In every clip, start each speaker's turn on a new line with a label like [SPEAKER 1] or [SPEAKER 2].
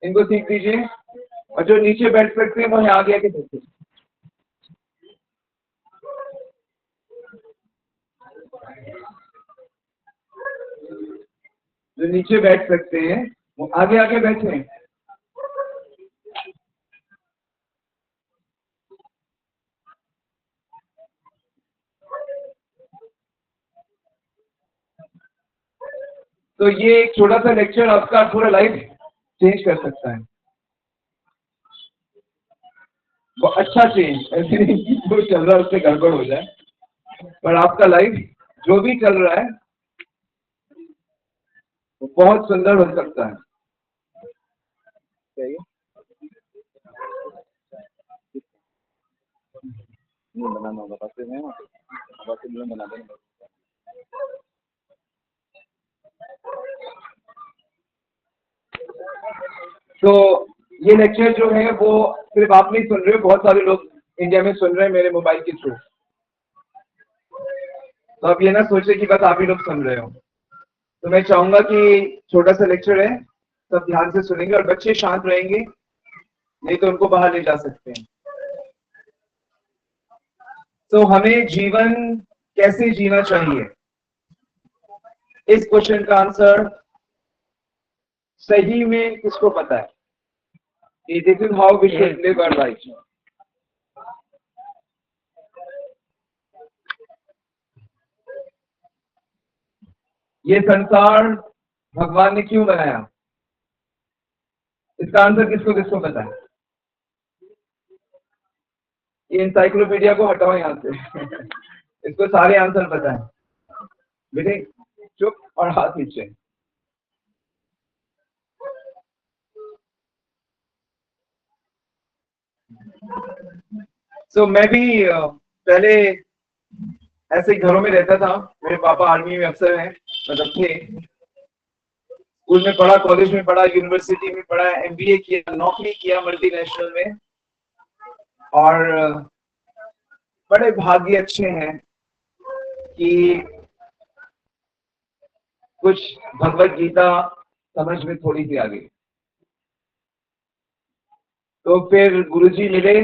[SPEAKER 1] इनको सीख दीजिए, और जो नीचे बैठ सकते हैं वो यहाँ आगे आके बैठिए। जो नीचे बैठ सकते हैं वो आगे आके बैठे। तो ये एक छोटा सा लेक्चर आपका पूरा लाइफ चेंज कर सकता है। वो अच्छा चेंज, ऐसे नहीं कि जो चल रहा है उससे गड़बड़ हो जाए, पर आपका लाइफ जो भी चल रहा है वो बहुत सुंदर हो सकता है। सही है? नहीं बनाना होगा, पास में बना देंगे। तो ये लेक्चर जो है वो सिर्फ आप नहीं सुन रहे हो, बहुत सारे लोग इंडिया में सुन रहे हैं मेरे मोबाइल के थ्रू। तो अब ये ना सोचे कि बस आप ही लोग सुन रहे हो। तो मैं चाहूंगा कि छोटा सा लेक्चर है, सब ध्यान से सुनेंगे और बच्चे शांत रहेंगे, नहीं तो उनको बाहर ले जा सकते हैं। तो हमें जीवन कैसे जीना चाहिए, इस क्वेश्चन का आंसर सही में किसको पता है? This is how we should live our life. ये संसार भगवान ने क्यों बनाया, इसका आंसर किसको किसको पता है? ये इंसाइक्लोपीडिया को हटाओ यहाँ से। इसको सारे आंसर पता है। बेटे चुप और हाथ नीचे। तो मैं भी पहले ऐसे ही घरों में रहता था। मेरे पापा आर्मी में अफसर हैं, मतलब थे। स्कूल में पढ़ा, कॉलेज में पढ़ा, यूनिवर्सिटी में पढ़ा, एमबीए किया, नौकरी किया मल्टीनेशनल में। और बड़े भाग्य अच्छे हैं कि कुछ भगवत गीता समझ में थोड़ी सी आ गई। तो फिर गुरुजी मिले,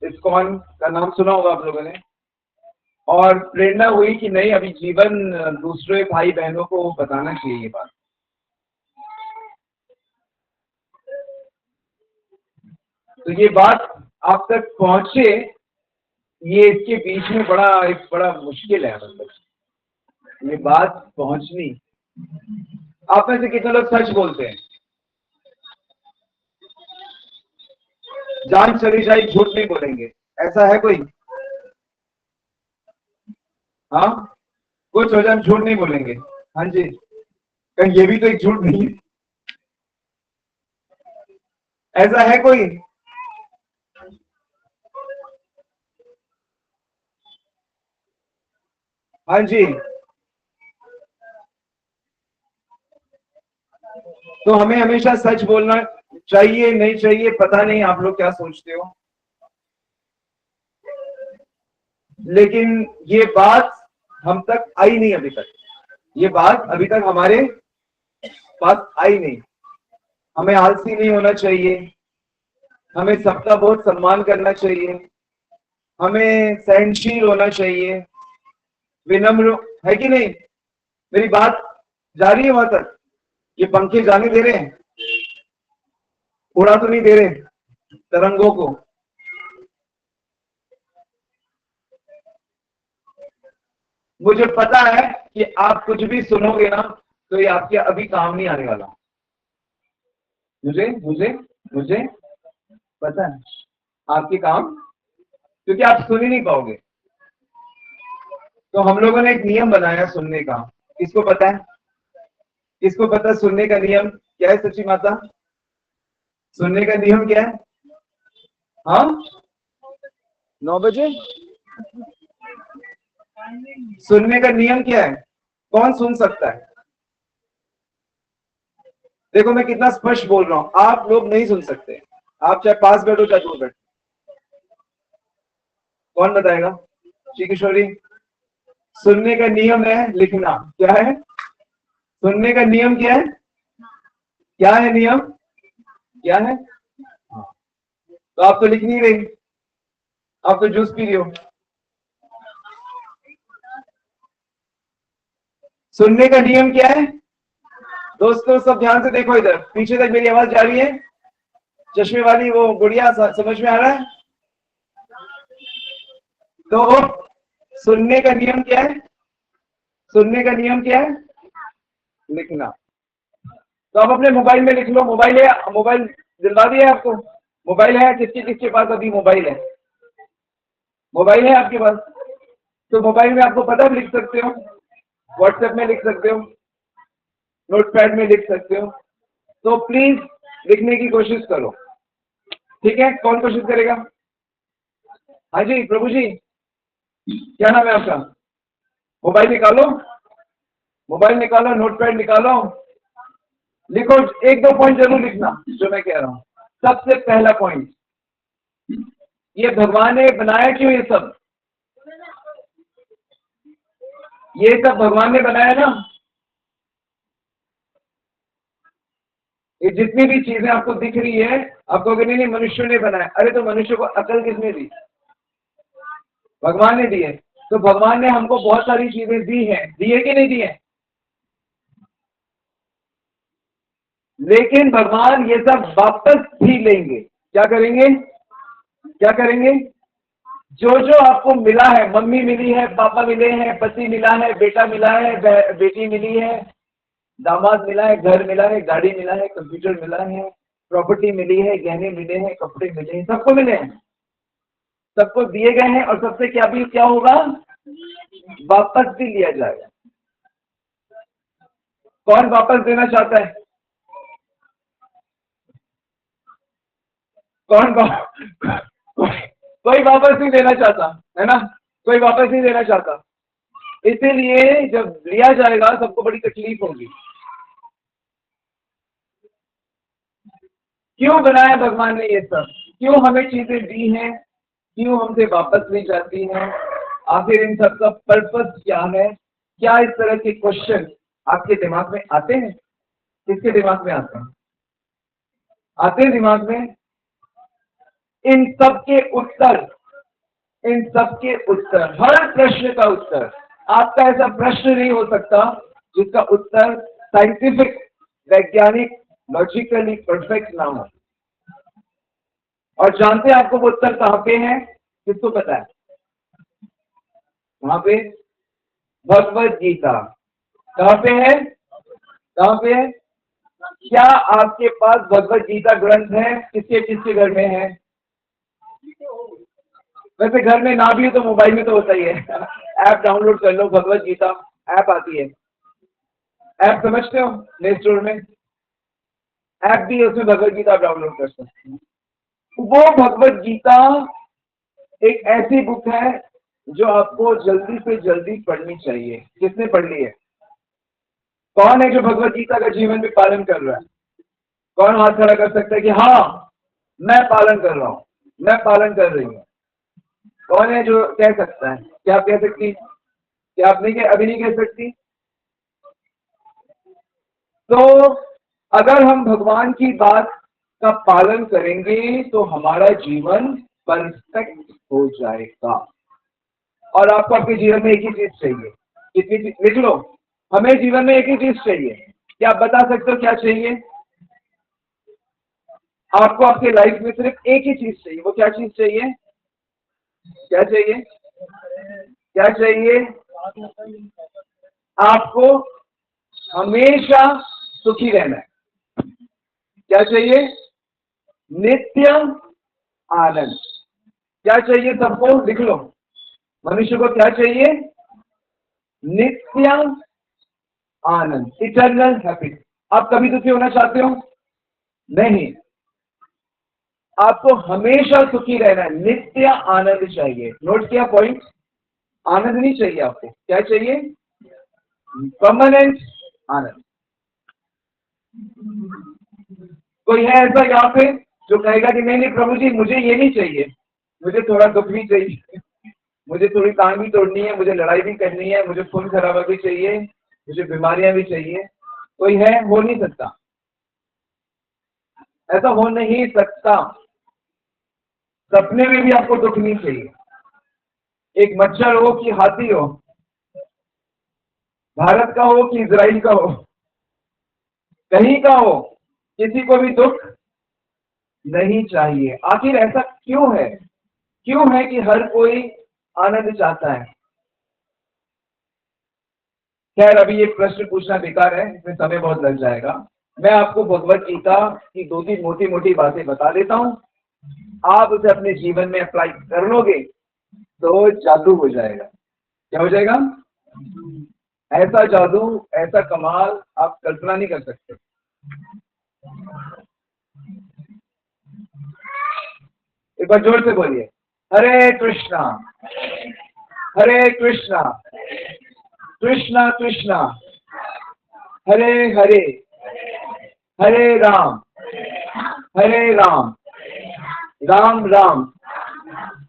[SPEAKER 1] इस्कॉन का नाम सुना होगा आप लोगों ने, और प्रेरणा हुई कि नहीं, अभी जीवन दूसरे भाई बहनों को बताना चाहिए ये बात। तो ये बात आप तक पहुंचे, ये इसके बीच में एक बड़ा मुश्किल है। मतलब ये बात पहुंचनी। आप में से कितने लोग सच बोलते हैं? जान चली जाए झूठ नहीं बोलेंगे, ऐसा है कोई? हाँ, कुछ हो जाए झूठ नहीं बोलेंगे। हाँ जी, कहीं ये भी तो एक झूठ नहीं है? ऐसा है कोई? हाँ जी। तो हमें हमेशा सच बोलना चाहिए नहीं चाहिए पता नहीं, आप लोग क्या सोचते हो, लेकिन ये बात हम तक आई नहीं अभी तक। ये बात अभी तक हमारे पास आई नहीं। हमें आलसी नहीं होना चाहिए, हमें सबका बहुत सम्मान करना चाहिए, हमें सहनशील होना चाहिए, विनम्र, है कि नहीं? मेरी बात जा रही है वहां तक? ये पंखे जाने दे रहे हैं? उड़ा तो नहीं दे रहे तरंगों को? मुझे पता है कि आप कुछ भी सुनोगे ना तो ये आपके अभी काम नहीं आने वाला। मुझे मुझे मुझे पता है आपके काम, क्योंकि आप सुन ही नहीं पाओगे। तो हम लोगों ने एक नियम बनाया सुनने का। किसको पता है? किसको पता है सुनने का नियम क्या है? सच्ची माता, सुनने का नियम क्या है? हाँ, 9 बजे। सुनने का नियम क्या है? कौन सुन सकता है? देखो मैं कितना स्पष्ट बोल रहा हूं, आप लोग नहीं सुन सकते। आप चाहे पास बैठो चाहे दूर बैठो। कौन बताएगा? श्री किशोरी। सुनने का नियम है लिखना। क्या है सुनने का नियम? क्या है? क्या है नियम? क्या है? हाँ। तो आप तो लिख नहीं रही, आप तो जूस पी रही हो। सुनने का नियम क्या है दोस्तों? सब ध्यान से देखो, इधर पीछे तक मेरी आवाज जा रही है? चश्मे वाली वो गुड़िया, समझ में आ रहा है? तो सुनने का नियम क्या है? सुनने का नियम क्या है? लिखना। तो आप अपने मोबाइल में लिख लो। मोबाइल है? मोबाइल दिलवा दिया आपको? मोबाइल है? किसके किसके पास अभी मोबाइल है? मोबाइल है आपके पास? तो मोबाइल में आपको पता लिख सकते हो, व्हाट्सएप में लिख सकते हो, नोटपैड में लिख सकते हो। तो प्लीज लिखने की कोशिश करो, ठीक है? कौन कोशिश करेगा? हाँ जी प्रभु जी, क्या नाम है आपका? मोबाइल निकालो, मोबाइल निकालो, नोटपैड निकालो, लिखो। एक दो पॉइंट जरूर लिखना जो मैं कह रहा हूं। सबसे पहला पॉइंट, ये भगवान ने बनाया क्यों? ये सब भगवान ने बनाया ना। ये जितनी भी चीजें आपको दिख रही है, आपको अगर नहीं मनुष्य ने बनाया, अरे तो मनुष्य को अकल किसने दी? भगवान ने दी है। तो भगवान ने हमको बहुत सारी चीजें दी है कि नहीं दी है? लेकिन भगवान ये सब वापस भी लेंगे। क्या करेंगे? क्या करेंगे? जो जो आपको मिला है, मम्मी मिली है, पापा मिले हैं, पति मिला है, बेटा मिला है, बेटी मिली है, दामाद मिला है, घर मिला है, गाड़ी मिला है, कंप्यूटर मिला है, प्रॉपर्टी मिली है, गहने मिले हैं, कपड़े मिले हैं, सबको मिले हैं, सबको दिए गए हैं। और सबसे क्या होगा? वापस भी लिया जाएगा। कौन वापस देना चाहता है? कौन कोई वापस नहीं देना चाहता है ना? कोई वापस नहीं देना चाहता। इसीलिए जब लिया जाएगा सबको बड़ी तकलीफ होगी। क्यों बनाया भगवान ने ये सब? क्यों हमें चीजें दी हैं? क्यों हमसे वापस ली जाती हैं? आखिर इन सब का पर्पस क्या है? क्या इस तरह के क्वेश्चन आपके दिमाग में आते हैं? किसके दिमाग में आते हैं? आते हैं दिमाग में। इन सब के उत्तर, इन सब के उत्तर, हर प्रश्न का उत्तर, आपका ऐसा प्रश्न नहीं हो सकता जिसका उत्तर साइंटिफिक, वैज्ञानिक, लॉजिकली परफेक्ट ना हो। और जानते हैं आपको वो उत्तर कहां पे है? किसको पता है? वहां पे भगवत गीता। कहां पे है? कहां पे है? क्या आपके पास भगवत गीता ग्रंथ है? किसके किसके घर में है? वैसे घर में ना भी हो तो मोबाइल में तो होता ही है। ऐप डाउनलोड कर लो, भगवत गीता ऐप आती है। ऐप समझते हो? प्ले स्टोर में ऐप भी है, उसमें भगवत गीता डाउनलोड कर सकते हैं। वो भगवत गीता एक ऐसी बुक है जो आपको जल्दी से जल्दी पढ़नी चाहिए। किसने पढ़ ली है? कौन है जो भगवत गीता का जीवन में पालन कर रहा है? कौन हाथ खड़ा कर सकता है कि हाँ मैं पालन कर रहा हूं, मैं पालन कर रही हूं? कौन है जो कह सकता है? क्या आप कह सकती? क्या आप नहीं अभी नहीं कह सकती? तो अगर हम भगवान की बात का पालन करेंगे तो हमारा जीवन परफेक्ट हो जाएगा। और आपको आपके जीवन में एक ही चीज चाहिए। कितनी चीज? लिख लो। हमें जीवन में एक ही चीज चाहिए। क्या आप बता सकते हो क्या चाहिए? आपको आपके लाइफ में सिर्फ एक ही चीज चाहिए। वो क्या चीज चाहिए? क्या चाहिए? क्या चाहिए? आपको हमेशा सुखी रहना है। क्या चाहिए? नित्य आनंद। क्या चाहिए सबको? लिख लो। मनुष्य को क्या चाहिए? नित्य आनंद, इटर्नल हैप्पीनेस। आप कभी दुखी होना चाहते हो? नहीं, आपको हमेशा सुखी रहना है। नित्य आनंद चाहिए। नोट किया पॉइंट? आनंद नहीं चाहिए आपको। क्या चाहिए? परमानेंट आनंद। कोई है ऐसा यहाँ पे जो कहेगा कि नहीं नहीं प्रभु जी मुझे ये नहीं चाहिए, मुझे थोड़ा दुख भी चाहिए, मुझे थोड़ी टांग भी तोड़नी है, मुझे लड़ाई भी करनी है, मुझे खून खराबा भी चाहिए, मुझे बीमारियां भी चाहिए? कोई है? हो नहीं सकता। ऐसा हो नहीं सकता। सपने में भी आपको दुख नहीं चाहिए। एक मच्छर हो कि हाथी हो, भारत का हो कि इजराइल का हो, कहीं का हो, किसी को भी दुख नहीं चाहिए। आखिर ऐसा क्यों है? क्यों है कि हर कोई आनंद चाहता है? खैर, अभी एक प्रश्न पूछना बेकार है, इसमें समय बहुत लग जाएगा। मैं आपको भगवत गीता की 2-3 मोटी मोटी बातें बता देता हूं। आप उसे अपने जीवन में अप्लाई कर लोगे तो जादू हो जाएगा। क्या हो जाएगा? ऐसा जादू, ऐसा कमाल आप कल्पना नहीं कर सकते। एक बार जोर से बोलिए, हरे कृष्णा, हरे कृष्णा, कृष्णा कृष्णा, हरे हरे, हरे राम, हरे राम, राम राम,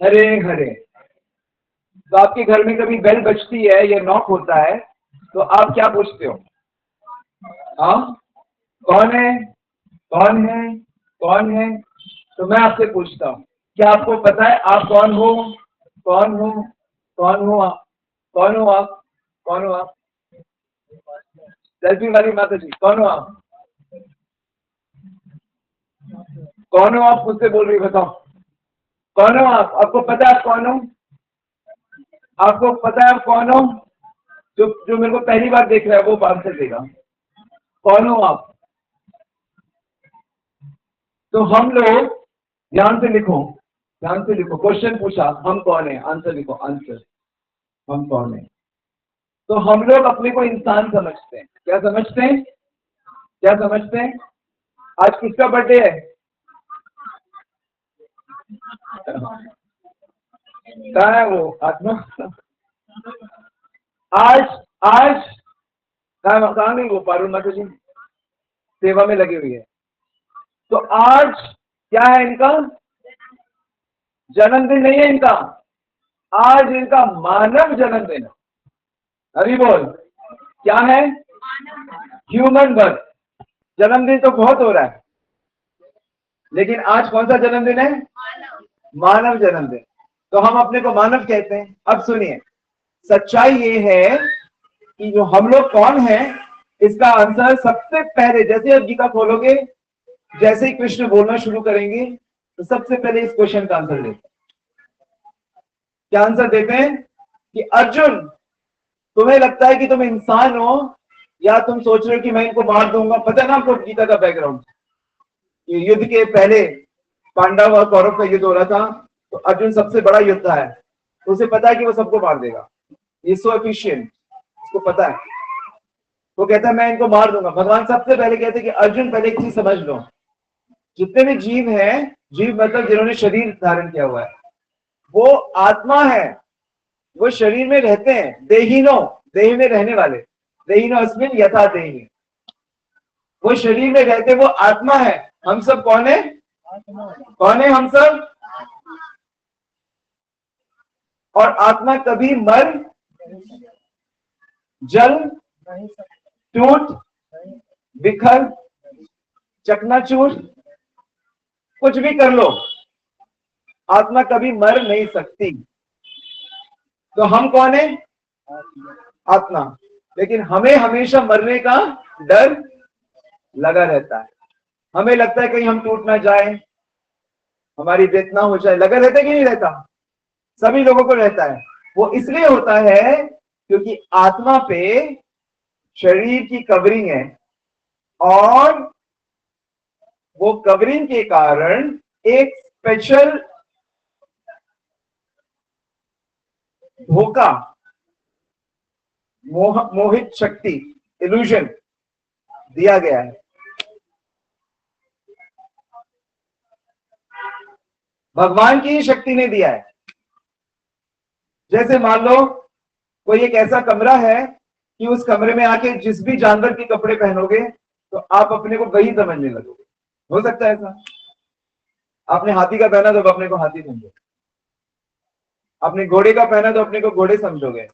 [SPEAKER 1] हरे हरे। तो आपके घर में कभी बेल बजती है या नॉक होता है तो आप क्या पूछते हो? हाँ, कौन है, कौन है, कौन है? तो मैं आपसे पूछता हूँ, क्या आपको पता है आप कौन हो? कौन हो? कौन हो आप? कौन हो आप? कौन हो आप? सेल्फी वाली माता जी, कौन हो आप? कौन हो आप? मुझसे बोल रही, बताओ कौन हो आप? आपको पता है आप कौन हो? आपको पता है आप कौन हो? जो जो मेरे को पहली बार देख रहा है वो आंसर देगा। कौन हो आप? तो हम लोग, ध्यान से लिखो, ध्यान से लिखो, क्वेश्चन पूछा हम कौन है, आंसर लिखो, आंसर हम कौन है। तो हम लोग अपने को इंसान समझते हैं। क्या समझते हैं? क्या समझते हैं? आज किसका बर्थडे है? कहाँ है वो आत्मा? आज, आज कहाँ गई वो पारुल माता जी? सेवा में लगी हुई है। तो आज क्या है इनका? जन्मदिन नहीं है इनका, आज इनका मानव जन्मदिन है। अभी बोल, क्या है? Human birth. जन्मदिन तो बहुत हो रहा है, लेकिन आज कौन सा जन्मदिन है? मानव जन्मदिन। तो हम अपने को मानव कहते हैं। अब सुनिए, सच्चाई ये है कि जो हम लोग कौन है, इसका आंसर सबसे पहले, जैसे आप गीता खोलोगे, जैसे ही कृष्ण बोलना शुरू करेंगे, तो सबसे पहले इस क्वेश्चन का आंसर देते हैं। क्या आंसर देते हैं? कि अर्जुन, तुम्हें लगता है कि तुम इंसान हो, या तुम सोच रहे हो कि मैं इनको मार दूंगा? पता है ना आपको गीता का बैकग्राउंड? ये युद्ध के पहले पांडव और कौरव का युद्ध हो रहा था, तो अर्जुन सबसे बड़ा योद्धा है, तो उसे पता है कि वो सबको मार देगा। ये सो एफिशिएंट, उसको पता है। वो कहता है मैं इनको मार दूंगा। भगवान सबसे पहले कहते हैं कि अर्जुन, पहले एक चीज समझ लो, जितने भी जीव हैं, जीव मतलब जिन्होंने शरीर धारण किया हुआ है, वो आत्मा है, वो शरीर में रहते हैं। देहिनो, देह में रहने वाले, देहिनो अस्मिन यथा देहि, वो शरीर में रहते, वो आत्मा है। हम सब कौन है? कौन है हम सब? और आत्मा कभी मर, जल, टूट, बिखर, चकनाचूर, कुछ भी कर लो, आत्मा कभी मर नहीं सकती। तो हम कौन है? आत्मा। लेकिन हमें हमेशा मरने का डर लगा रहता है। हमें लगता है कहीं हम टूट ना जाए, हमारी डेथ ना हो जाए। लगा रहता है कि नहीं रहता? सभी लोगों को रहता है। वो इसलिए होता है क्योंकि आत्मा पे शरीर की कवरिंग है, और वो कवरिंग के कारण एक स्पेशल धोखा, मोहित शक्ति, इल्यूजन दिया गया है। भगवान की ही शक्ति ने दिया है। जैसे मान लो कोई एक ऐसा कमरा है कि उस कमरे में आके जिस भी जानवर के कपड़े पहनोगे तो आप अपने को वही समझने लगोगे। हो सकता है ऐसा? आपने हाथी का पहना तो अपने को हाथी समझोगे, आपने घोड़े का पहना तो अपने को घोड़े समझोगे,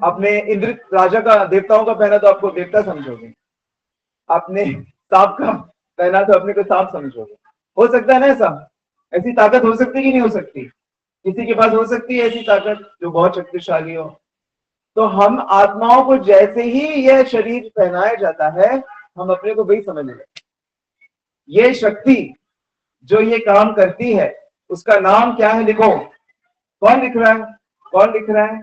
[SPEAKER 1] आपने इंद्र राजा का, देवताओं का पहना तो आपको देवता समझोगे, आपने सांप का पहना तो अपने को साफ समझोगे। हो सकता है ना ऐसा? ऐसी ताकत हो सकती कि नहीं हो सकती? किसी के पास हो सकती है ऐसी ताकत जो बहुत शक्तिशाली हो। तो हम आत्माओं को जैसे ही यह शरीर पहनाया जाता है, हम अपने को वही समझ लें। ये शक्ति जो ये काम करती है, उसका नाम क्या है? लिखो। कौन लिख रहा है? कौन लिख रहा है?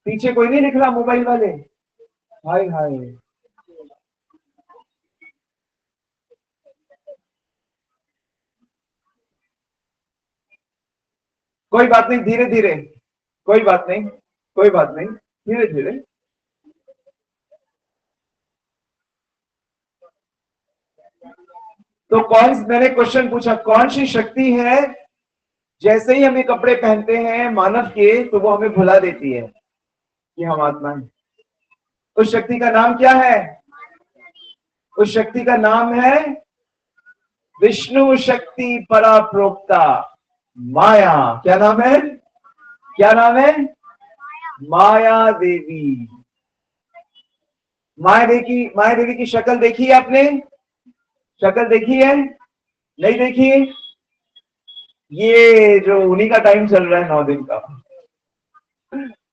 [SPEAKER 1] पीछे कोई नहीं लिख रहा, मोबाइल वाले? हाय हाय। कोई बात नहीं, धीरे धीरे। कोई बात नहीं, कोई बात नहीं, धीरे धीरे। तो मैंने क्वेश्चन पूछा, कौन सी शक्ति है जैसे ही हम ये कपड़े पहनते हैं मानव के, तो वो हमें भुला देती है कि हम आत्मा हैं? उस शक्ति का नाम क्या है? उस शक्ति का नाम है विष्णु शक्ति पराप्रोक्ता माया। क्या नाम है? क्या नाम है? माया देवी। माया देवी की शक्ल देखी है आपने? शक्ल देखी है? नहीं देखी? ये जो उन्हीं का टाइम चल रहा है 9 दिन का,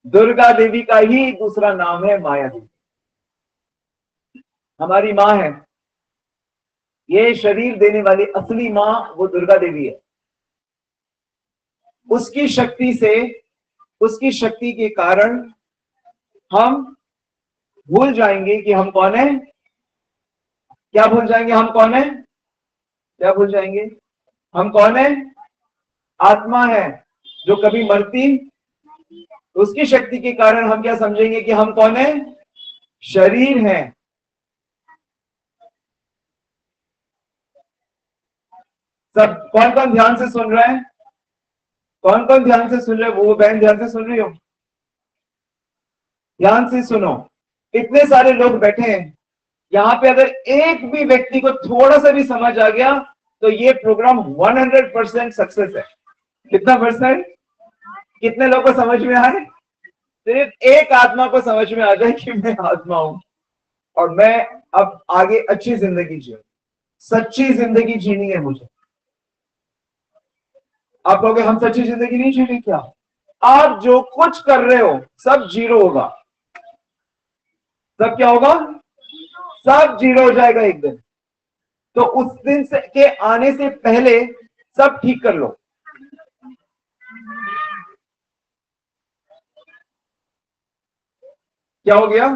[SPEAKER 1] दुर्गा देवी का ही दूसरा नाम है माया देवी। हमारी माँ है, ये शरीर देने वाली असली माँ वो दुर्गा देवी है। उसकी शक्ति से, उसकी शक्ति के कारण हम भूल जाएंगे कि हम कौन है। क्या भूल जाएंगे? हम कौन है? क्या भूल जाएंगे? हम कौन है? आत्मा है जो कभी मरती। उसकी शक्ति के कारण हम क्या समझेंगे कि हम कौन है? शरीर है। सब कौन कौन ध्यान से सुन रहा है? कौन कौन ध्यान से सुन रहे हो? वो बहन ध्यान से सुन रही हो? ध्यान से सुनो। इतने सारे लोग बैठे हैं यहाँ पे, अगर एक भी व्यक्ति को थोड़ा सा भी समझ आ गया तो ये प्रोग्राम 100% सक्सेस है। कितना परसेंट? कितने लोगों को समझ में आए? सिर्फ एक आत्मा को समझ में आ जाए कि मैं आत्मा हूं और मैं अब आगे अच्छी जिंदगी जीऊं, सच्ची जिंदगी जीनी है मुझे। आप कहोगे हम सच्ची जिंदगी नहीं जीने क्या? आप जो कुछ कर रहे हो सब जीरो होगा। सब क्या होगा? सब जीरो हो जाएगा एक दिन। तो उस दिन से के आने से पहले सब ठीक कर लो। क्या हो गया?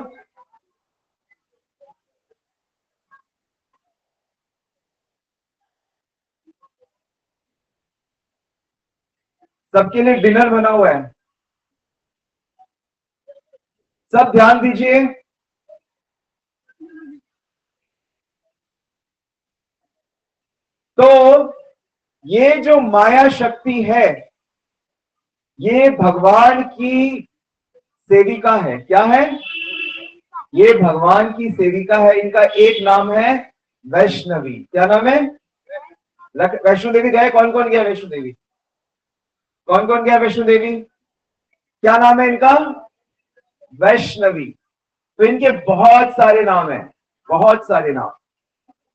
[SPEAKER 1] सबके लिए डिनर बना हुआ है, सब ध्यान दीजिए। तो ये जो माया शक्ति है, ये भगवान की सेविका है। क्या है? ये भगवान की सेविका है। इनका एक नाम है वैष्णवी। क्या नाम है? वैष्णो देवी गए? कौन कौन गया वैष्णो देवी? कौन कौन गया वैष्णो देवी? क्या नाम है इनका? वैष्णवी। तो इनके बहुत सारे नाम हैं, बहुत सारे नाम।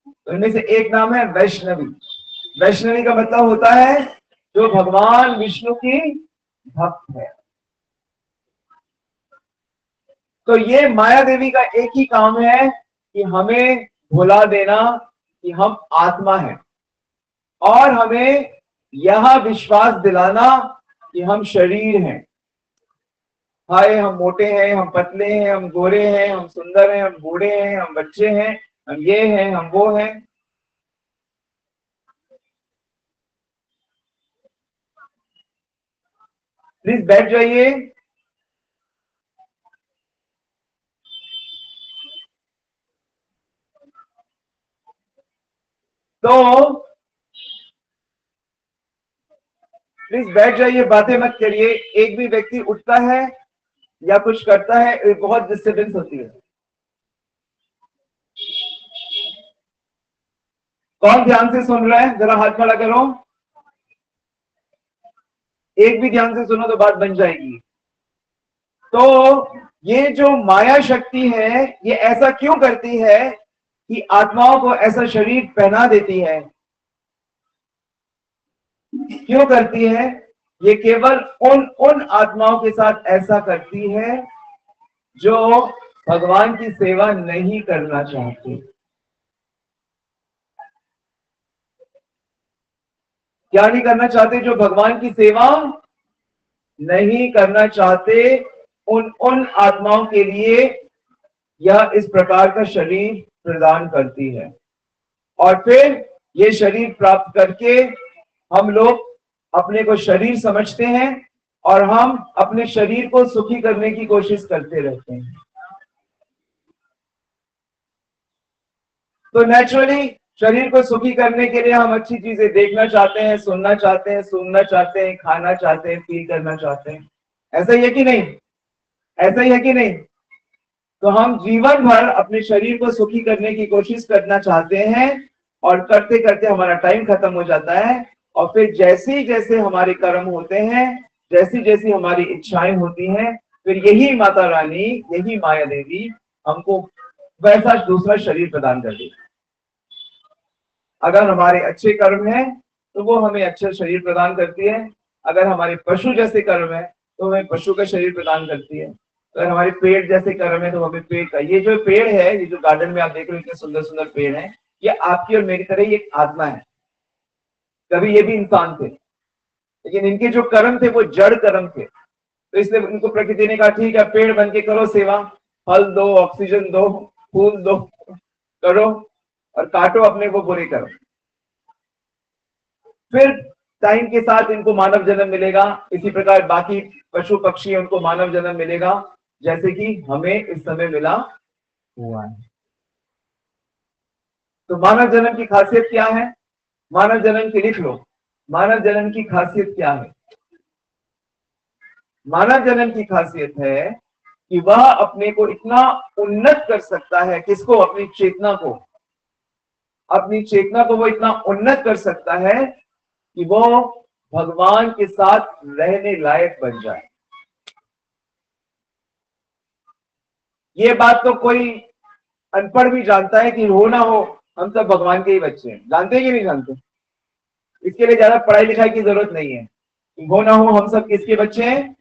[SPEAKER 1] तो इनमें से एक नाम है वैष्णवी। वैष्णवी का मतलब होता है जो भगवान विष्णु की भक्त है। तो ये माया देवी का एक ही काम है कि हमें भुला देना कि हम आत्मा हैं और हमें यह विश्वास दिलाना कि हम शरीर हैं। हाय, हम मोटे हैं, हम पतले हैं, हम गोरे हैं, हम सुंदर हैं, हम बूढ़े हैं, हम बच्चे हैं, हम ये हैं, हम वो हैं। प्लीज बैठ जाइए। तो प्लीज बैठ जाइए, बातें मत करिए। एक भी व्यक्ति उठता है या कुछ करता है, बहुत डिस्टर्बेंस होती है। कौन ध्यान से सुन रहा है? जरा हाथ खड़ा करो। एक भी ध्यान से सुनो तो बात बन जाएगी। तो ये जो माया शक्ति है, ये ऐसा क्यों करती है कि आत्माओं को ऐसा शरीर पहना देती है। क्यों करती है? ये केवल उन उन आत्माओं के साथ ऐसा करती है जो भगवान की सेवा नहीं करना चाहती। क्या नहीं करना चाहते? जो भगवान की सेवा नहीं करना चाहते, उन उन आत्माओं के लिए यह इस प्रकार का शरीर प्रदान करती है। और फिर ये शरीर प्राप्त करके हम लोग अपने को शरीर समझते हैं और हम अपने शरीर को सुखी करने की कोशिश करते रहते हैं। तो नेचुरली शरीर को सुखी करने के लिए हम अच्छी चीजें देखना चाहते हैं, सुनना चाहते हैं, सुनना चाहते हैं, खाना चाहते हैं, फील करना चाहते हैं। ऐसा ही है कि नहीं? ऐसा ही है कि नहीं? तो हम जीवन भर अपने शरीर को सुखी करने की कोशिश करना चाहते हैं और करते करते हमारा टाइम खत्म हो जाता है। और फिर जैसे जैसे हमारे कर्म होते हैं, जैसी जैसी हमारी इच्छाएं होती हैं, फिर यही माता रानी, यही माया देवी हमको वैसा दूसरा शरीर प्रदान कर देती है। अगर हमारे अच्छे कर्म हैं तो वो हमें अच्छा शरीर प्रदान करती है। अगर हमारे पशु जैसे कर्म है तो हमें पशु का शरीर प्रदान करती है। अगर हमारे पेड़ जैसे कर्म है तो हमें पेड़ का। ये जो पेड़ है, ये जो गार्डन में आप देख रहे हो इतने सुंदर सुंदर पेड़ है, ये आपकी और मेरी तरह ही एक आत्मा है। कभी ये भी इंसान थे, लेकिन इनके जो कर्म थे वो जड़ कर्म थे। तो इसलिए उनको प्रकृति ने कहा ठीक है, पेड़ बन के करो सेवा, फल दो, ऑक्सीजन दो, फूल दो, करो और काटो अपने को बुरे कर्म। फिर टाइम के साथ इनको मानव जन्म मिलेगा। इसी प्रकार बाकी पशु पक्षी है, उनको मानव जन्म मिलेगा, जैसे कि हमें इस समय मिला हुआ है। तो मानव जन्म की खासियत क्या है? मानव जन्म की लिख लो, मानव जन्म की खासियत क्या है? मानव जन्म की खासियत है कि वह अपने को इतना उन्नत कर सकता है। किसको? अपनी चेतना को। अपनी चेतना को वो इतना उन्नत कर सकता है कि वो भगवान के साथ रहने लायक बन जाए। ये बात तो कोई अनपढ़ भी जानता है कि हो ना हो, हम सब भगवान के ही बच्चे हैं। जानते कि नहीं जानते? इसके लिए ज्यादा पढ़ाई लिखाई की जरूरत नहीं है। हो ना हो, हम सब किसके बच्चे हैं?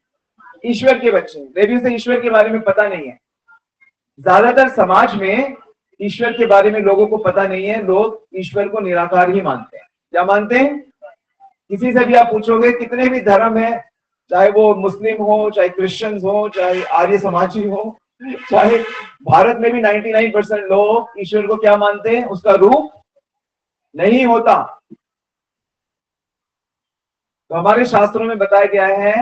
[SPEAKER 1] ईश्वर के बच्चे हैं। लेकिन उसे ईश्वर के बारे में पता नहीं है। ज्यादातर समाज में ईश्वर के बारे में लोगों को पता नहीं है। लोग ईश्वर को निराकार ही मानते हैं। क्या मानते हैं? किसी से भी आप पूछोगे, कितने भी धर्म है, चाहे वो मुस्लिम हो, चाहे क्रिश्चियंस हो, चाहे आर्य समाजी हो, चाहे भारत में भी 99% लोग ईश्वर को क्या मानते हैं? उसका रूप नहीं होता। तो हमारे शास्त्रों में बताया गया है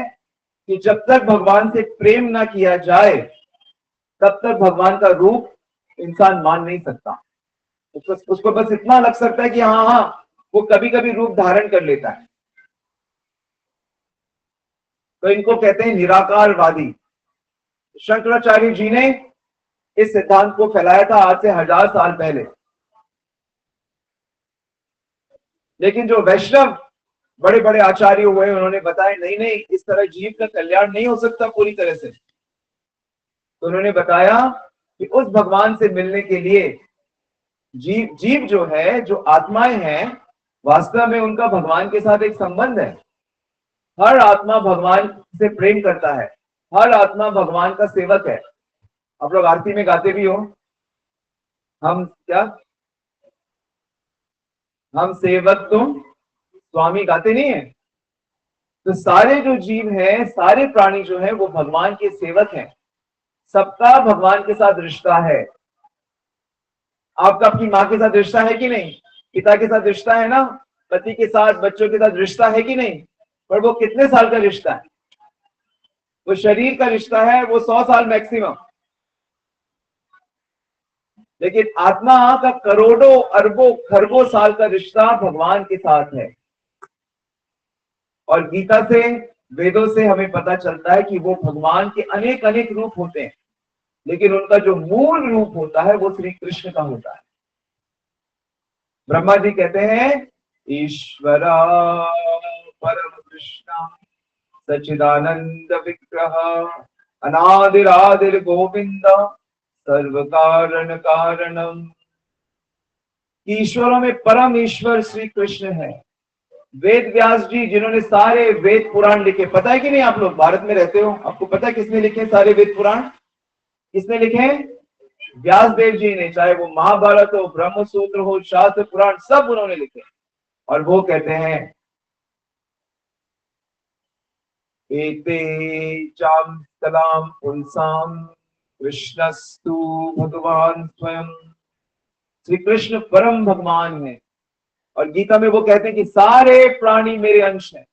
[SPEAKER 1] कि जब तक भगवान से प्रेम ना किया जाए तब तक भगवान का रूप इंसान मान नहीं सकता। उसको बस इतना लग सकता है कि हाँ हाँ, वो कभी कभी रूप धारण कर लेता है। तो इनको कहते हैं निराकारवादी। शंकराचार्य जी ने इस सिद्धांत को फैलाया था आज से 1000 साल पहले। लेकिन जो वैष्णव बड़े बड़े आचार्य हुए, उन्होंने बताया नहीं नहीं, इस तरह जीव का कल्याण नहीं हो सकता पूरी तरह से। तो उन्होंने बताया कि उस भगवान से मिलने के लिए जीव जो है, जो आत्माएं हैं, वास्तव में उनका भगवान के साथ एक संबंध है। हर आत्मा भगवान से प्रेम करता है। हर आत्मा भगवान का सेवक है। आप लोग आरती में गाते भी हो, हम क्या, हम सेवक तुम स्वामी, गाते नहीं है? तो सारे जो जीव हैं, सारे प्राणी जो हैं, वो भगवान के सेवक हैं। सबका भगवान के साथ रिश्ता है। आपका अपनी माँ के साथ रिश्ता है कि नहीं? पिता के साथ रिश्ता है ना? पति के साथ, बच्चों के साथ रिश्ता है कि नहीं? पर वो कितने साल का रिश्ता है? वो शरीर का रिश्ता है, वो 100 साल मैक्सिमम। लेकिन आत्मा का करोड़ों अरबों खरबों साल का रिश्ता भगवान के साथ है। और गीता से, वेदों से हमें पता चलता है कि वो भगवान के अनेक अनेक रूप होते हैं, लेकिन उनका जो मूल रूप होता है वो श्री कृष्ण का होता है। ब्रह्मा जी कहते हैं ईश्वरा परम कृष्ण सच्चिदानंद विग्रह अनादिरादिर गोविंद सर्व कारण कारणम। कि ईश्वरों में परम ईश्वर श्री कृष्ण है। वेद व्यास जी जिन्होंने सारे वेद पुराण लिखे, पता है कि नहीं? आप लोग भारत में रहते हो, आपको पता है किसने लिखे सारे वेद पुराण? किसने लिखे? व्यास देव जी ने। चाहे वो महाभारत हो, ब्रह्म सूत्र हो, शास्त्र पुराण, सब उन्होंने लिखे। और वो कहते हैं एते चाम तलाम पुंसाम कृष्णस्तु भगवान स्वयं। श्री कृष्ण परम भगवान है। और गीता में वो कहते हैं कि सारे प्राणी मेरे अंश हैं।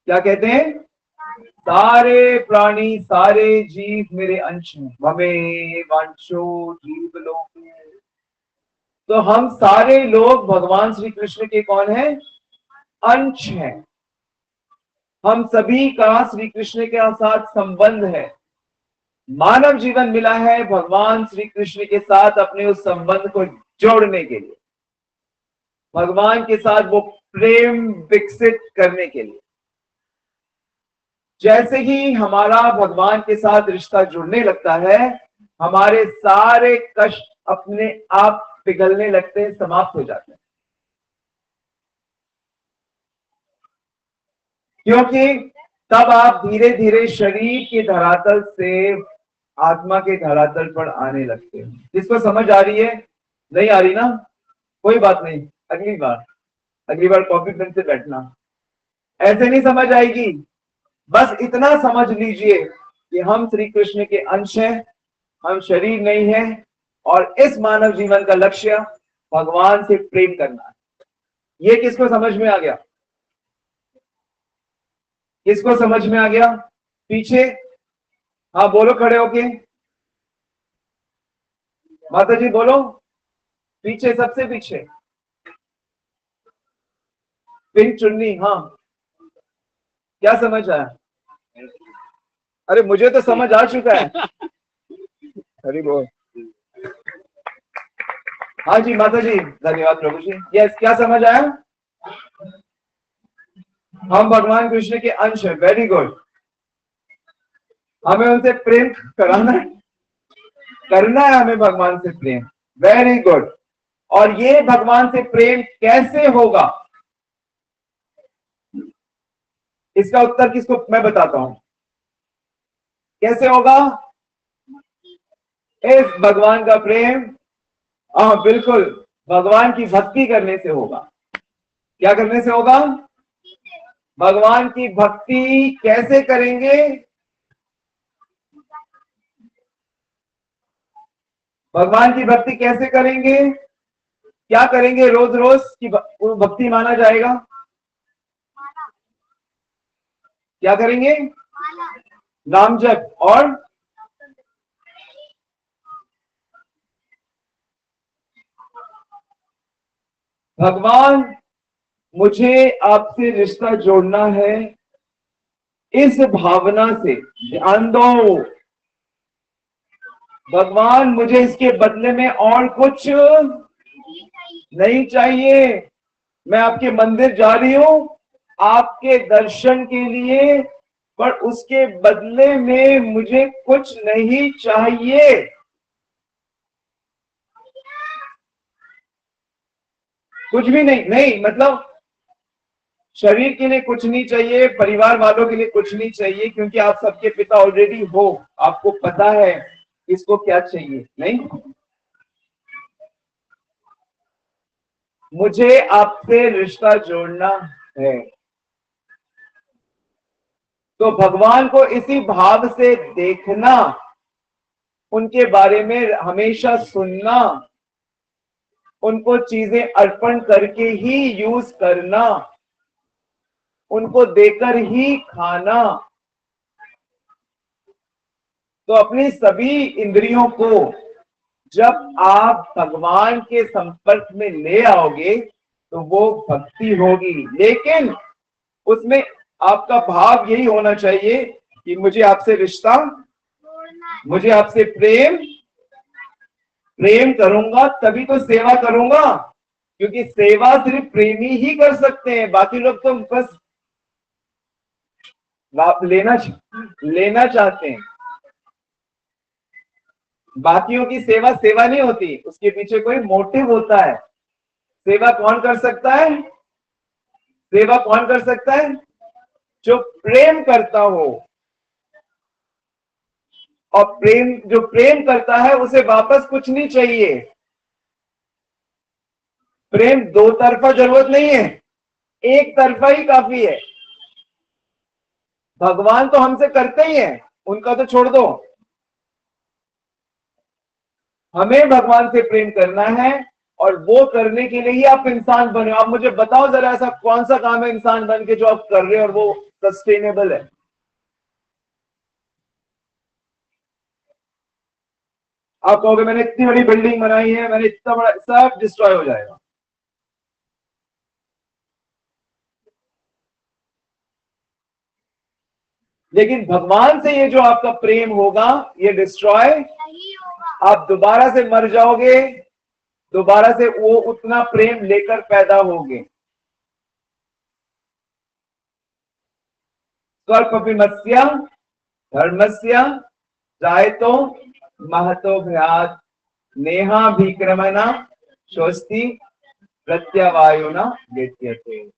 [SPEAKER 1] क्या कहते हैं? सारे प्राणी, सारे जीव मेरे अंश हैं। ममे वांशो जीव लोक। तो हम सारे लोग भगवान श्री कृष्ण के कौन है? अंश हैं। हम सभी का श्री कृष्ण के साथ संबंध है। मानव जीवन मिला है भगवान श्री कृष्ण के साथ अपने उस संबंध को जोड़ने के लिए, भगवान के साथ वो प्रेम विकसित करने के लिए। जैसे ही हमारा भगवान के साथ रिश्ता जुड़ने लगता है, हमारे सारे कष्ट अपने आप पिघलने लगते हैं, समाप्त हो जाते हैं। क्योंकि तब आप धीरे धीरे शरीर के धरातल से आत्मा के धरातल पर आने लगते हैं। जिसको समझ आ रही है? नहीं आ रही ना? कोई बात नहीं, अगली बार कॉपी पेन से बैठना। ऐसे नहीं समझ आएगी। बस इतना समझ लीजिए कि हम श्री कृष्ण के अंश हैं, हम शरीर नहीं है। और इस मानव जीवन का लक्ष्य भगवान से प्रेम करना है। ये किसको समझ में आ गया? किसको समझ में आ गया? पीछे हाँ बोलो, खड़े होके माता जी बोलो। पीछे, सबसे पीछे पिंक चुन्नी। हाँ, क्या समझ आया? अरे मुझे तो समझ आ चुका है। अरे बोल। हाँ जी माता जी, धन्यवाद प्रभु जी। यस, क्या समझ आया? हम भगवान कृष्ण के अंश हैं। Very good. हमें उनसे प्रेम कराना है, करना है हमें भगवान से प्रेम। Very good. और ये भगवान से प्रेम कैसे होगा, इसका उत्तर किसको मैं बताता हूं। कैसे होगा इस भगवान का प्रेम? हाँ बिल्कुल, भगवान की भक्ति करने से होगा। क्या करने से होगा? भगवान की भक्ति कैसे करेंगे? भगवान की भक्ति कैसे करेंगे? क्या करेंगे? रोज रोज की भक्ति माना जाएगा। क्या करेंगे? नाम जप। और भगवान मुझे आपसे रिश्ता जोड़ना है इस भावना से। ध्यान दो, भगवान मुझे इसके बदले में और कुछ नहीं चाहिए। मैं आपके मंदिर जा रही हूं आपके दर्शन के लिए, पर उसके बदले में मुझे कुछ नहीं चाहिए। कुछ भी नहीं। नहीं मतलब शरीर के लिए कुछ नहीं चाहिए, परिवार वालों के लिए कुछ नहीं चाहिए, क्योंकि आप सबके पिता ऑलरेडी हो। आपको पता है इसको क्या चाहिए। नहीं, मुझे आपसे रिश्ता जोड़ना है। तो भगवान को इसी भाव से देखना, उनके बारे में हमेशा सुनना, उनको चीजें अर्पण करके ही यूज करना, उनको देकर ही खाना। तो अपनी सभी इंद्रियों को जब आप भगवान के संपर्क में ले आओगे तो वो भक्ति होगी। लेकिन उसमें आपका भाव यही होना चाहिए कि मुझे आपसे रिश्ता, मुझे आपसे प्रेम, प्रेम करूंगा तभी तो सेवा करूंगा। क्योंकि सेवा सिर्फ प्रेमी ही कर सकते हैं, बाकी लोग तो बस लाभ लेना चाहते हैं। बाकियों की सेवा सेवा नहीं होती, उसके पीछे कोई मोटिव होता है। सेवा कौन कर सकता है? सेवा कौन कर सकता है? जो प्रेम करता हो। और प्रेम, जो प्रेम करता है उसे वापस कुछ नहीं चाहिए। प्रेम दो तरफा जरूरत नहीं है, एक तरफा ही काफी है। भगवान तो हमसे करते ही हैं, उनका तो छोड़ दो। हमें भगवान से प्रेम करना है, और वो करने के लिए ही आप इंसान बने। आप मुझे बताओ जरा, ऐसा कौन सा काम है इंसान बन के जो आप कर रहे हो और वो सस्टेनेबल है? आप कहोगे मैंने इतनी बड़ी बिल्डिंग बनाई है, मैंने इतना बड़ा, सब डिस्ट्रॉय हो जाएगा। लेकिन भगवान से ये जो आपका प्रेम होगा, ये डिस्ट्रॉय नहीं होगा। आप दोबारा से मर जाओगे, दोबारा से वो उतना प्रेम लेकर पैदा होगे। स्वल्पमस्य धर्मस्य जायतो महतो भयात् नेहाभिक्रमणा स्वस्ति प्रत्यवायुना व्यत्यते।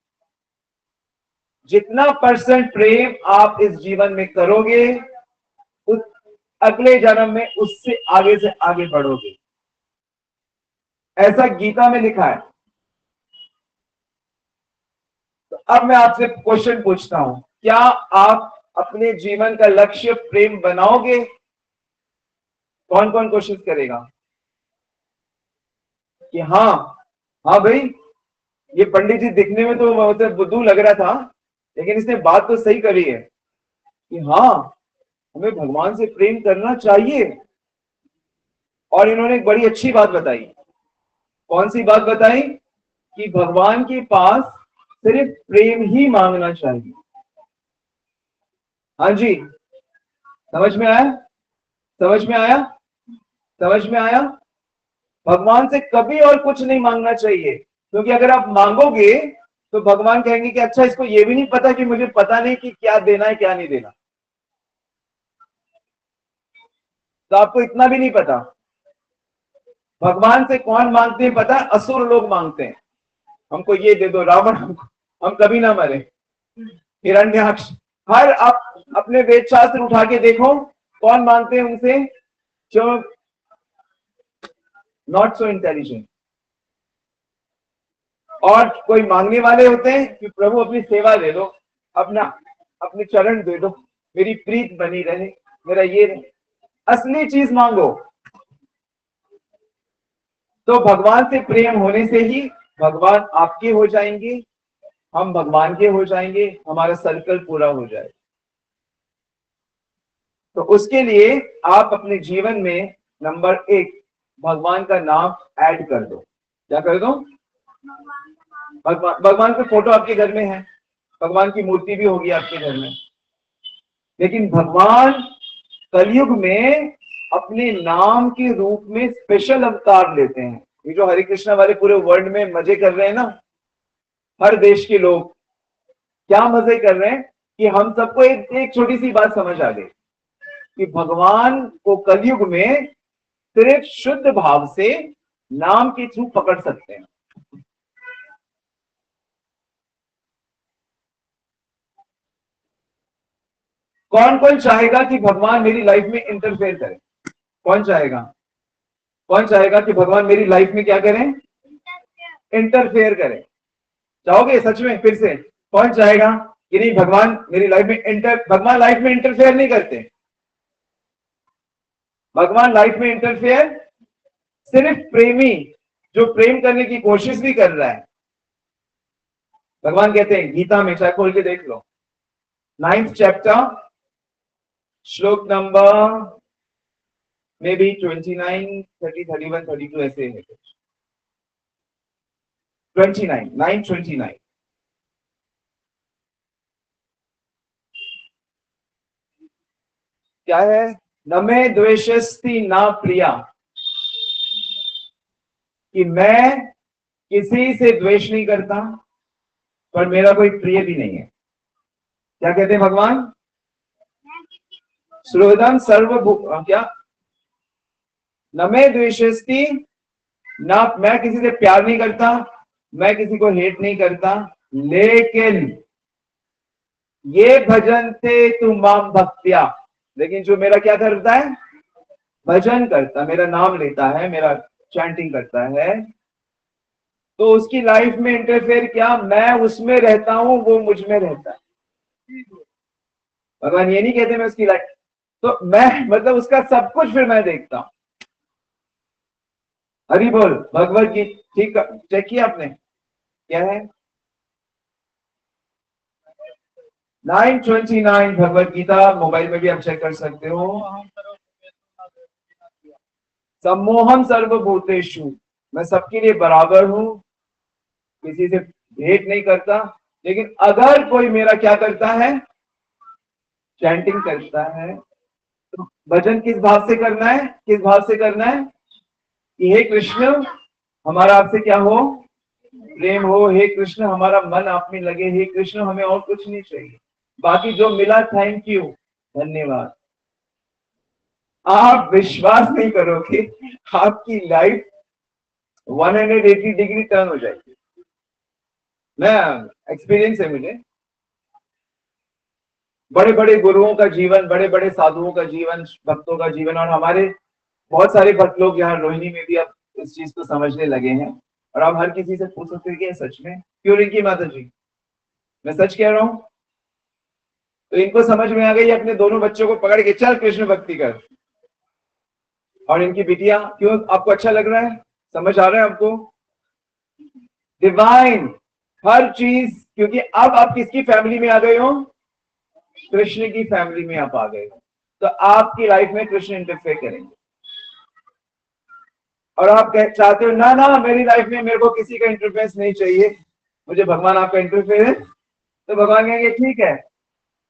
[SPEAKER 1] जितना परसेंट प्रेम आप इस जीवन में करोगे, उस अगले जन्म में उससे आगे से आगे बढ़ोगे। ऐसा गीता में लिखा है। तो अब मैं आपसे क्वेश्चन पूछता हूं, क्या आप अपने जीवन का लक्ष्य प्रेम बनाओगे? कौन कौन कोशिश करेगा कि हाँ, हाँ भाई, ये पंडित जी दिखने में तो बहुत बुद्धू लग रहा था, लेकिन इसने बात तो सही करी है कि हाँ, हमें भगवान से प्रेम करना चाहिए। और इन्होंने एक बड़ी अच्छी बात बताई। कौन सी बात बताई? कि भगवान के पास सिर्फ प्रेम ही मांगना चाहिए। हाँ जी, समझ में आया? समझ में आया? समझ में आया? भगवान से कभी और कुछ नहीं मांगना चाहिए, क्योंकि अगर आप मांगोगे तो भगवान कहेंगे कि अच्छा, इसको ये भी नहीं पता कि मुझे पता नहीं कि क्या देना है क्या नहीं देना। तो आपको इतना भी नहीं पता। भगवान से कौन मांगते हैं पता है? असुर लोग मांगते हैं, हमको ये दे दो रावण, हम कभी ना मरे, हिरण्याक्ष। हर आप अपने वेद शास्त्र उठा के देखो, कौन मांगते हैं उनसे? जो नॉट सो इंटेलिजेंट। और कोई मांगने वाले होते हैं कि प्रभु अपनी सेवा दे दो, अपना अपने चरण दे दो, मेरी प्रीत बनी रहे, मेरा ये रहे। असली चीज मांगो। तो भगवान से प्रेम होने से ही भगवान आपके हो जाएंगे, हम भगवान के हो जाएंगे, हमारा सर्कल पूरा हो जाए। तो उसके लिए आप अपने जीवन में नंबर 1 भगवान का नाम ऐड कर दो। क्या कर दो? भगवान की फोटो आपके घर में है, भगवान की मूर्ति भी होगी आपके घर में, लेकिन भगवान कलयुग में अपने नाम के रूप में स्पेशल अवतार लेते हैं। ये जो हरे कृष्णा वाले पूरे वर्ल्ड में मजे कर रहे हैं ना, हर देश के लोग क्या मजे कर रहे हैं कि हम सबको एक छोटी सी बात समझ आ गई कि भगवान को कलयुग में सिर्फ शुद्ध भाव से नाम के थ्रू पकड़ सकते हैं। कौन कौन चाहेगा कि भगवान मेरी लाइफ में इंटरफेयर करे? कौन चाहेगा? कौन चाहेगा कि भगवान मेरी लाइफ में क्या करें? इंटरफेयर करें। चाहोगे सच में? फिर से कौन चाहेगा कि नहीं, भगवान मेरी लाइफ में भगवान लाइफ में इंटरफेयर नहीं करते। भगवान लाइफ में इंटरफेयर सिर्फ प्रेमी, जो प्रेम करने की कोशिश भी कर रहा है। भगवान कहते हैं गीता में, चाहे खोल के देख लो, 9th चैप्टर, श्लोक नंबर मे बी 29, 30, 31, 32 ऐसे है। 29, 9:29। क्या है? न मे द्वेषस्ति न प्रिया, कि मैं किसी से द्वेष नहीं करता, पर मेरा कोई प्रिय भी नहीं है। क्या कहते हैं भगवान? सुहृदम सर्वभूत, क्या? न मैं द्वेषस्ति, ना मैं किसी से प्यार नहीं करता, मैं किसी को हेट नहीं करता, लेकिन ये भजनते तु माम भक्त्या, लेकिन जो मेरा क्या करता है, भजन करता, मेरा नाम लेता है, मेरा चैंटिंग करता है, तो उसकी लाइफ में इंटरफेयर क्या, मैं उसमें रहता हूं, वो मुझ में रहता है। भगवान ये नहीं कहते मैं उसकी लाइफ, तो मैं मतलब उसका सब कुछ फिर मैं देखता हूं। हरि बोल, भगवत गीता ठीक चेक किया आपने, क्या है 929 भगवत गीता, मोबाइल में भी आप चेक कर सकते हो। सम्मोहम सर्वभूतेषु, मैं सबके लिए बराबर हूं, किसी से भेंट नहीं करता, लेकिन अगर कोई मेरा क्या करता है, चैंटिंग करता है, तो भजन किस भाव से करना है, किस भाव से करना है कि हे कृष्ण हमारा आपसे क्या हो, प्रेम हो, हे कृष्ण हमारा मन आप में लगे, हे कृष्ण हमें और कुछ नहीं चाहिए, बाकी जो मिला थैंक यू, धन्यवाद। आप विश्वास नहीं करोगे, आपकी लाइफ 180 डिग्री टर्न हो जाएगी। मैं एक्सपीरियंस है मुझे, बड़े बड़े गुरुओं का जीवन, बड़े बड़े साधुओं का जीवन, भक्तों का जीवन, और हमारे बहुत सारे भक्त लोग यहाँ रोहिणी में भी अब इस चीज को समझने लगे हैं। और आप हर किसी से पूछ सकते हैं कि सच में क्यों, रिंकी माता जी मैं सच कह रहा हूं, तो इनको समझ में आ गई, अपने दोनों बच्चों को पकड़ के चल कृष्ण भक्ति कर। और इनकी बिटिया, क्यों आपको अच्छा लग रहा है, समझ आ रहा है आपको, डिवाइन हर चीज, क्योंकि अब आप किसकी फैमिली में आ गए हो, कृष्ण की फैमिली में आप आ गए हो, तो आपकी लाइफ में कृष्ण इंटरफेयर करेंगे। और आप चाहते हो ना ना मेरी लाइफ में मेरे को किसी का इंटरफेरेंस नहीं चाहिए, मुझे भगवान आपका इंटरफेयर है, तो भगवान कहेंगे ठीक है,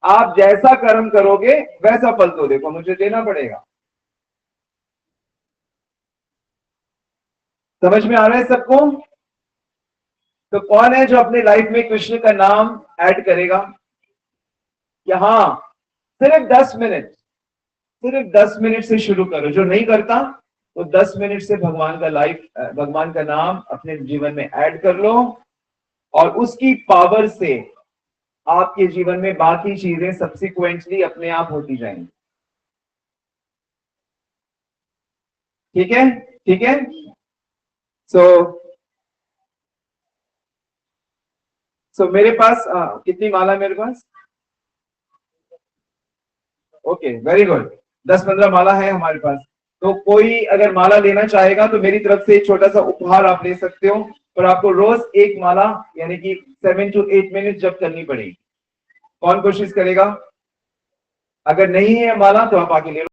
[SPEAKER 1] आप जैसा कर्म करोगे वैसा फल तो देखो मुझे देना पड़ेगा। समझ में आ रहा है सबको? तो कौन है जो अपने लाइफ में कृष्ण का नाम ऐड करेगा कि हाँ सिर्फ 10 मिनट, सिर्फ 10 मिनट से शुरू करो, जो नहीं करता तो 10 मिनट से भगवान का लाइफ, भगवान का नाम अपने जीवन में ऐड कर लो, और उसकी पावर से आपके जीवन में बाकी चीजें सब्सिक्वेंटली अपने आप होती जाएंगी। ठीक है, ठीक है। सो मेरे पास कितनी माला मेरे पास, ओके वेरी गुड, 10-15 माला है हमारे पास। तो कोई अगर माला लेना चाहेगा तो मेरी तरफ से एक छोटा सा उपहार आप ले सकते हो, पर आपको रोज एक माला यानी कि 7 to 8 मिनट जब करनी पड़ेगी। कौन कोशिश करेगा? अगर नहीं है माला तो आप आके ले लो।